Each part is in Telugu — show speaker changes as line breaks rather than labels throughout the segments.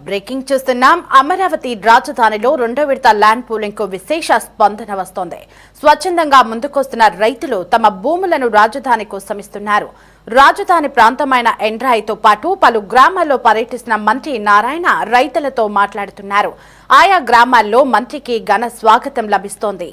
బ్రేకింగ్ చూస్తున్నాం. అమరావతి రాజధానిలో రెండో విడత ల్యాండ్ పూలింగ్ కు విశేష స్పందన వస్తోంది. స్వచ్ఛందంగా ముందుకొస్తున్న రైతులు తమ భూములను రాజధాని కోసం ఇస్తున్నారు. రాజధాని ప్రాంతమైన ఎండ్రాయితో పాటు పలు గ్రామాల్లో పర్యటిస్తున్న మంత్రి నారాయణ రైతులతో మాట్లాడుతున్నారు. ఆయా గ్రామాల్లో మంత్రికి ఘన స్వాగతం లభిస్తోంది.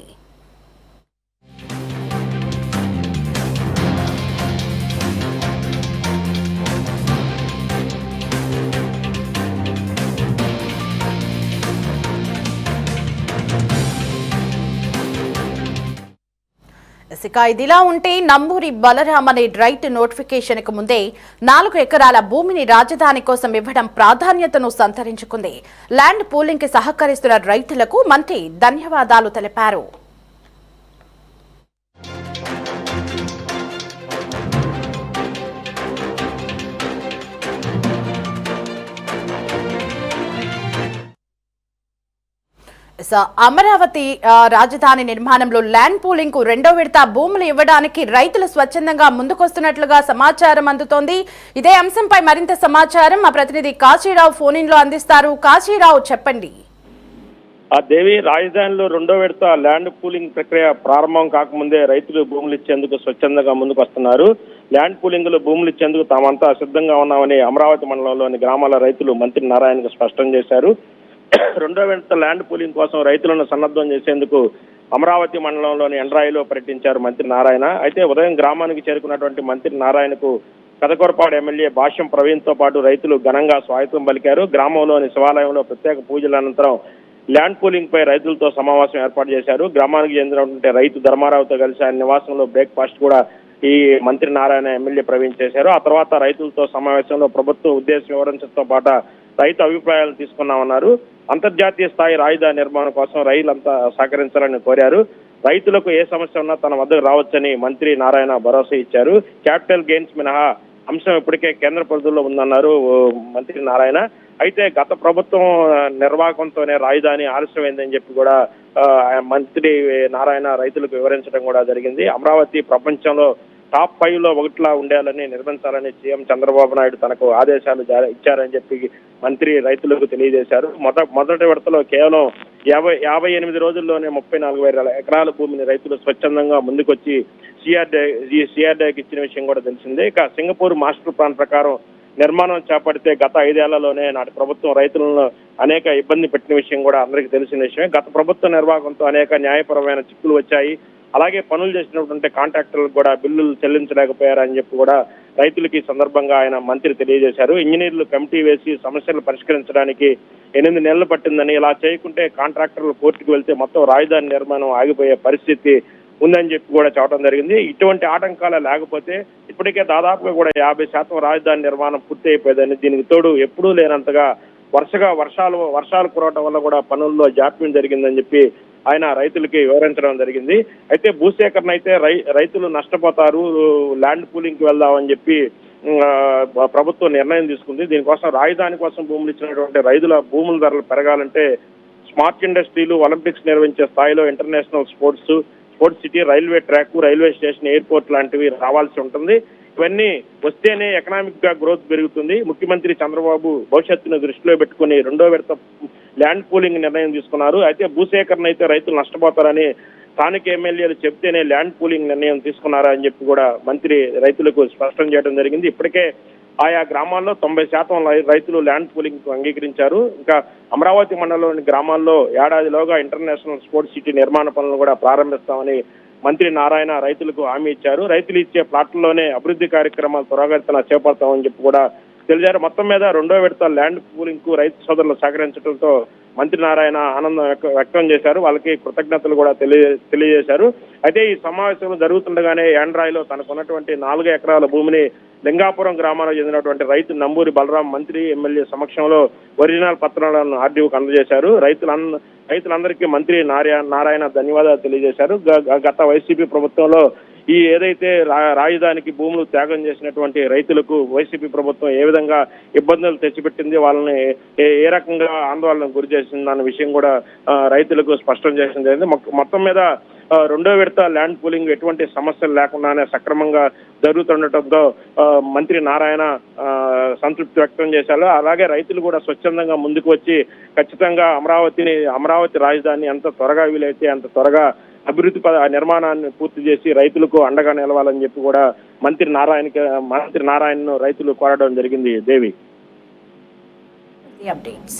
ఇక ఇదిలా ఉంటే నంబూరి బలరాం అనే రైతు నోటిఫికేషన్ కు ముందే 4 ఎకరాల భూమిని రాజధాని కోసం ఇవ్వడం ప్రాధాన్యతను సంతరించుకుంది. ల్యాండ్ పూలింగ్ కి సహకరిస్తున్న రైతులకు మంత్రి ధన్యవాదాలు తెలిపారు. అమరావతి రాజధాని నిర్మాణంలో ల్యాండ్ పూలింగ్ కు రెండో విడత భూములు ఇవ్వడానికి రైతులు స్వచ్ఛందంగా ముందుకొస్తున్నట్లుగా సమాచారం అందుతోంది. ఇదే అంశంపై మరింత సమాచారం మా ప్రతినిధి కాశీరావు ఫోన్ ఇన్ లో అందిస్తారు. కాశీరావు, చెప్పండి.
దేవి, రాజధానిలో రెండో విడత ల్యాండ్ పూలింగ్ ప్రక్రియ ప్రారంభం కాకముందే రైతులు భూములు ఇచ్చేందుకు స్వచ్ఛందంగా ముందుకు వస్తున్నారు. ల్యాండ్ పూలింగ్ లో భూములు ఇచ్చేందుకు తామంతా సిద్ధంగా ఉన్నామని అమరావతి మండలంలోని గ్రామాల రైతులు మంత్రి నారాయణకు స్పష్టం చేశారు. రెండో విడత ల్యాండ్ పూలింగ్ కోసం రైతులను సన్నద్ధం చేసేందుకు అమరావతి మండలంలోని ఎండ్రాయిలో పర్యటించారు మంత్రి నారాయణ. అయితే ఉదయం గ్రామానికి చేరుకున్నటువంటి మంత్రి నారాయణకు పెదకొరపాడు ఎమ్మెల్యే భాష్యం ప్రవీణ్ తో పాటు రైతులు ఘనంగా స్వాగతం పలికారు. గ్రామంలోని శివాలయంలో ప్రత్యేక పూజల అనంతరం ల్యాండ్ పూలింగ్ పై రైతులతో సమావేశం ఏర్పాటు చేశారు. గ్రామానికి చెందినటువంటి రైతు ధర్మారావుతో కలిసి ఆయన నివాసంలో బ్రేక్ఫాస్ట్ కూడా ఈ మంత్రి నారాయణ ఎమ్మెల్యే ప్రవీణ్ చేశారు. ఆ తర్వాత రైతులతో సమావేశంలో ప్రభుత్వం ఉద్దేశం వివరించడంతో పాటు రైతు అభిప్రాయాలు తీసుకున్నామన్నారు. అంతర్జాతీయ స్థాయి రాజధాని నిర్మాణం కోసం రైతులంతా సహకరించాలని కోరారు. రైతులకు ఏ సమస్య ఉన్నా తన వద్దకు రావచ్చని మంత్రి నారాయణ భరోసా ఇచ్చారు. క్యాపిటల్ గెయిన్స్ మినహా అంశం ఇప్పటికే కేంద్ర పరిధిలో ఉందన్నారు మంత్రి నారాయణ. అయితే గత ప్రభుత్వం నిర్వాహకంతోనే రాజధాని ఆలస్యమైందని చెప్పి కూడా మంత్రి నారాయణ రైతులకు వివరించడం కూడా జరిగింది. అమరావతి ప్రపంచంలో టాప్ 5 లో ఒకటిలా ఉండాలని నిర్మించాలని సీఎం చంద్రబాబు నాయుడు తనకు ఆదేశాలు ఇచ్చారని చెప్పి మంత్రి రైతులకు తెలియజేశారు. మొదటి విడతలో కేవలం 58 రోజుల్లోనే 34,000 ఎకరాల భూమిని రైతులు స్వచ్ఛందంగా ముందుకొచ్చి సిఆర్డీకి ఇచ్చిన విషయం కూడా తెలిసిందే. ఇక సింగపూర్ మాస్టర్ ప్లాన్ ప్రకారం నిర్మాణం చేపడితే గత 5 ఏళ్లలోనే నాటి ప్రభుత్వం రైతులను అనేక ఇబ్బంది పెట్టిన విషయం కూడా అందరికీ తెలిసిన విషయమే. గత ప్రభుత్వ నిర్వాహకంతో అనేక న్యాయపరమైన చిక్కులు వచ్చాయి. అలాగే పనులు చేసినటువంటి కాంట్రాక్టర్లకు కూడా బిల్లులు చెల్లించలేకపోయారని చెప్పి కూడా రైతులకి సందర్భంగా ఆయన మంత్రి తెలియజేశారు. ఇంజనీర్లు కమిటీ వేసి సమస్యలు పరిష్కరించడానికి 8 నెలలు పట్టిందని, ఇలా చేయకుంటే కాంట్రాక్టర్లు కోర్టుకు వెళ్తే మొత్తం రాజధాని నిర్మాణం ఆగిపోయే పరిస్థితి ఉందని చెప్పి కూడా చెప్పడం జరిగింది. ఇటువంటి ఆటంకాలు లేకపోతే ఇప్పటికే దాదాపుగా కూడా 50% రాజధాని నిర్మాణం పూర్తి అయిపోయిందని, దీనికి తోడు ఎప్పుడూ లేనంతగా వరుసగా వర్షాలు కురవటం వల్ల కూడా పనుల్లో జాప్యం జరిగిందని చెప్పి ఆయన రైతులకి వివరించడం జరిగింది. అయితే భూసేకరణ అయితే రైతులు నష్టపోతారు, ల్యాండ్ పూలింగ్ కి వెళ్దామని చెప్పి ప్రభుత్వం నిర్ణయం తీసుకుంది. దీనికోసం రాజధాని కోసం భూములు ఇచ్చినటువంటి రైతుల భూముల ధరలు పెరగాలంటే స్మార్ట్ ఇండస్ట్రీలు, ఒలింపిక్స్ నిర్వహించే స్థాయిలో international sports city, railway track, railway station, airport లాంటివి రావాల్సి ఉంటుంది. ఇవన్నీ వస్తేనే ఎకనామిక్ గా గ్రోత్ పెరుగుతుంది. ముఖ్యమంత్రి చంద్రబాబు భవిష్యత్తును దృష్టిలో పెట్టుకుని రెండో విడత ల్యాండ్ పూలింగ్ నిర్ణయం తీసుకున్నారు. అయితే భూసేకరణ అయితే రైతులు నష్టపోతారని స్థానిక ఎమ్మెల్యేలు చెప్తేనే ల్యాండ్ పూలింగ్ నిర్ణయం తీసుకున్నారని చెప్పి కూడా మంత్రి రైతులకు స్పష్టం చేయడం జరిగింది. ఇప్పటికే ఆయా గ్రామాల్లో 90% రైతులు ల్యాండ్ పూలింగ్ కు అంగీకరించారు. ఇంకా అమరావతి మండలంలోని గ్రామాల్లో ఏడాదిలోగా ఇంటర్నేషనల్ స్పోర్ట్స్ సిటీ నిర్మాణ పనులను కూడా ప్రారంభిస్తామని మంత్రి నారాయణ రైతులకు హామీ ఇచ్చారు. రైతులు ఇచ్చే ప్లాట్లలోనే అభివృద్ధి కార్యక్రమాలు త్వరగతిన చేపడతామని చెప్పి కూడా తెలిపారు. మొత్తం మీద రెండో విడత ల్యాండ్ పూలింగ్ కు రైతు సోదరులు సహకరించడంతో మంత్రి నారాయణ ఆనందం వ్యక్తం చేశారు. వాళ్ళకి కృతజ్ఞతలు కూడా తెలియజేశారు. అయితే ఈ సమావేశంలో జరుగుతుండగానే ఎండ్రాయిలో తనకున్నటువంటి 4 ఎకరాల భూమిని లింగాపురం గ్రామానికి చెందినటువంటి రైతు నంబూరి బలరాం మంత్రి ఎమ్మెల్యే సమక్షంలో ఒరిజినల్ పత్రాలను ఆర్డీఓకి అందజేశారు. రైతులందరికీ మంత్రి నారాయణ ధన్యవాదాలు తెలియజేశారు. గత వైసీపీ ప్రభుత్వంలో ఈ ఏదైతే రాజధానికి భూములు త్యాగం చేసినటువంటి రైతులకు వైసీపీ ప్రభుత్వం ఏ విధంగా ఇబ్బందులు తెచ్చిపెట్టింది, వాళ్ళని ఏ రకంగా ఆందోళనకు గురి చేసింది అన్న విషయం కూడా రైతులకు స్పష్టం చేసింది. మొత్తం మీద రెండో విడత ల్యాండ్ పూలింగ్ ఎటువంటి సమస్యలు లేకుండానే సక్రమంగా జరుగుతుండటంతో మంత్రి నారాయణ సంతృప్తి వ్యక్తం చేశారు. అలాగే రైతులు కూడా స్వచ్ఛందంగా ముందుకు వచ్చి ఖచ్చితంగా అమరావతి రాజధాని ఎంత త్వరగా వీలైతే అంత త్వరగా అభివృద్ధి నిర్మాణాన్ని పూర్తి చేసి రైతులకు అండగా నిలవాలని చెప్పి కూడా మంత్రి నారాయణను రైతులు కోరడం జరిగింది. దేవి
అప్డేట్స్.